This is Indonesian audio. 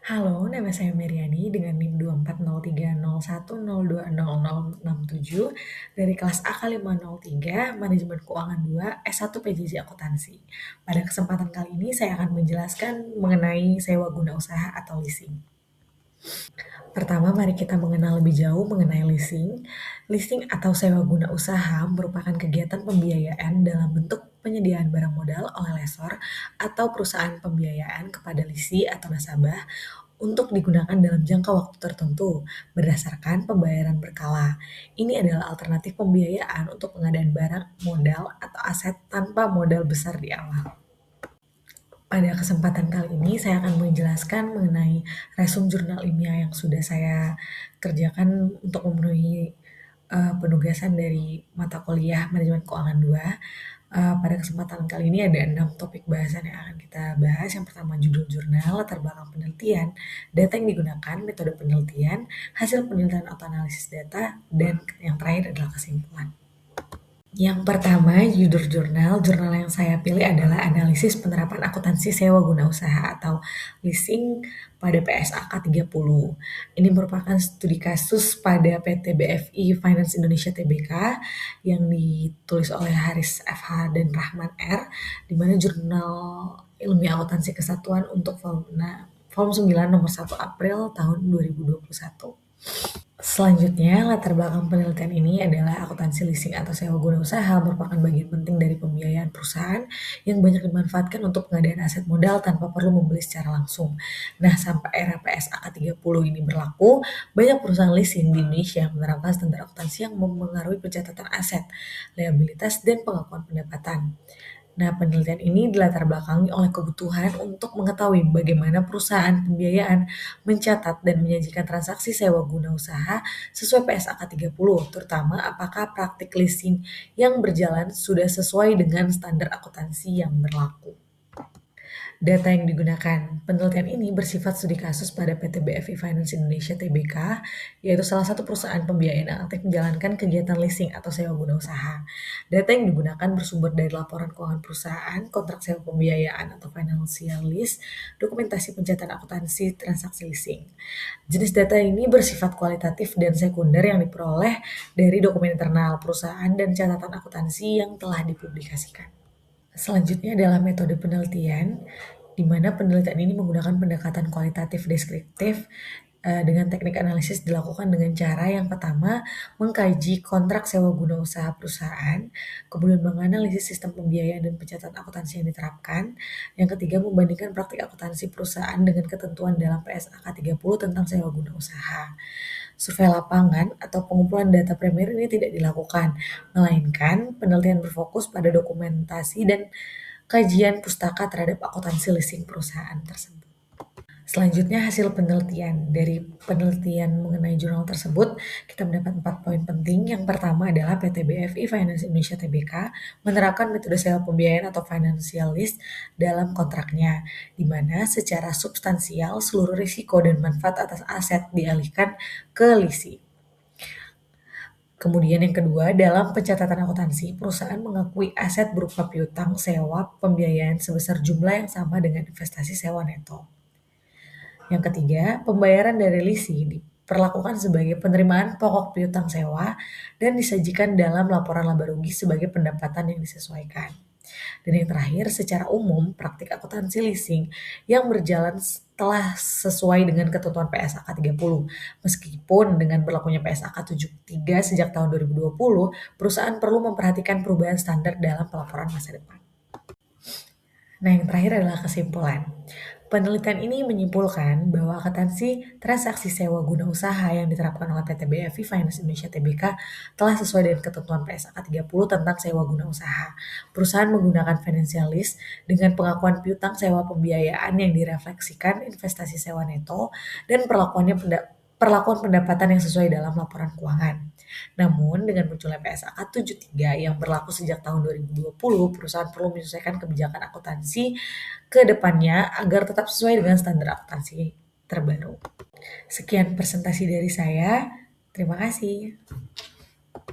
Halo, nama saya Meriani dengan NIM 2403010102067 dari kelas AK503 Manajemen Keuangan 2 S1 PJJ Akuntansi. Pada kesempatan kali ini saya akan menjelaskan mengenai sewa guna usaha atau leasing. Pertama, mari kita mengenal lebih jauh mengenai leasing. Leasing atau sewa guna usaha merupakan kegiatan pembiayaan dalam bentuk penyediaan barang modal oleh lessor atau perusahaan pembiayaan kepada lisi atau nasabah untuk digunakan dalam jangka waktu tertentu berdasarkan pembayaran berkala. Ini adalah alternatif pembiayaan untuk pengadaan barang, modal, atau aset tanpa modal besar di awal. Pada kesempatan kali ini saya akan menjelaskan mengenai resum jurnal ilmiah yang sudah saya kerjakan untuk memenuhi penugasan dari mata kuliah Manajemen Keuangan 2. Pada kesempatan kali ini ada 6 topik bahasan yang akan kita bahas. Yang pertama judul jurnal, latar belakang penelitian, data yang digunakan, metode penelitian, hasil penelitian atau analisis data, dan yang terakhir adalah kesimpulan. Yang pertama, judul jurnal. Jurnal yang saya pilih adalah Analisis Penerapan Akuntansi Sewa Guna Usaha atau Leasing pada PSAK 30. Ini merupakan studi kasus pada PT BFI Finance Indonesia Tbk yang ditulis oleh Haris FH dan Rahman R, di mana jurnal ilmiah akuntansi kesatuan untuk volume 9 nomor 1 April tahun 2021. Selanjutnya, latar belakang penelitian ini adalah akuntansi leasing atau sewa guna usaha merupakan bagian penting dari pembiayaan perusahaan yang banyak dimanfaatkan untuk pengadaan aset modal tanpa perlu membeli secara langsung. Nah, sampai era PSAK 30 ini berlaku, banyak perusahaan leasing di Indonesia menerapkan standar akuntansi yang memengaruhi pencatatan aset, liabilitas, dan pengakuan pendapatan. Nah, penelitian ini dilatar belakangi oleh kebutuhan untuk mengetahui bagaimana perusahaan pembiayaan mencatat dan menyajikan transaksi sewa guna usaha sesuai PSAK 30, terutama apakah praktik leasing yang berjalan sudah sesuai dengan standar akuntansi yang berlaku. Data yang digunakan. Penelitian ini bersifat studi kasus pada PT BFI Finance Indonesia Tbk, yaitu salah satu perusahaan pembiayaan yang aktif menjalankan kegiatan leasing atau sewa guna usaha. Data yang digunakan bersumber dari laporan keuangan perusahaan, kontrak sewa pembiayaan atau financial lease, dokumentasi pencatatan akuntansi transaksi leasing. Jenis data ini bersifat kualitatif dan sekunder yang diperoleh dari dokumen internal perusahaan dan catatan akuntansi yang telah dipublikasikan. Selanjutnya adalah metode penelitian, di mana penelitian ini menggunakan pendekatan kualitatif deskriptif dengan teknik analisis dilakukan dengan cara yang pertama mengkaji kontrak sewa guna usaha perusahaan, kemudian menganalisis sistem pembiayaan dan pencatatan akuntansi yang diterapkan, yang ketiga membandingkan praktik akuntansi perusahaan dengan ketentuan dalam PSAK 30 tentang sewa guna usaha. Survei lapangan atau pengumpulan data primer ini tidak dilakukan, melainkan penelitian berfokus pada dokumentasi dan kajian pustaka terhadap akuntansi leasing perusahaan tersebut. Selanjutnya hasil penelitian. Dari penelitian mengenai jurnal tersebut, kita mendapat 4 poin penting. Yang pertama adalah PT BFI Finance Indonesia Tbk menerapkan metode sewa pembiayaan atau financial lease dalam kontraknya, di mana secara substansial seluruh risiko dan manfaat atas aset dialihkan ke lisi. Kemudian yang kedua, dalam pencatatan akuntansi, perusahaan mengakui aset berupa piutang sewa pembiayaan sebesar jumlah yang sama dengan investasi sewa neto. Yang ketiga, pembayaran dari lisi diperlakukan sebagai penerimaan pokok piutang sewa dan disajikan dalam laporan laba rugi sebagai pendapatan yang disesuaikan. Dan yang terakhir, secara umum, praktik akuntansi leasing yang berjalan telah sesuai dengan ketentuan PSAK 30. Meskipun dengan berlakunya PSAK 73 sejak tahun 2020, perusahaan perlu memperhatikan perubahan standar dalam pelaporan masa depan. Nah, yang terakhir adalah kesimpulan. Penelitian ini menyimpulkan bahwa akuntansi transaksi sewa guna usaha yang diterapkan oleh PT BFI Finance Indonesia Tbk telah sesuai dengan ketentuan PSAK 30 tentang sewa guna usaha. Perusahaan menggunakan financial lease dengan pengakuan piutang sewa pembiayaan yang direfleksikan investasi sewa neto dan perlakuan pendapatan yang sesuai dalam laporan keuangan. Namun, dengan munculnya PSAK 73 yang berlaku sejak tahun 2020, perusahaan perlu menyesuaikan kebijakan akuntansi ke depannya agar tetap sesuai dengan standar akuntansi terbaru. Sekian presentasi dari saya. Terima kasih.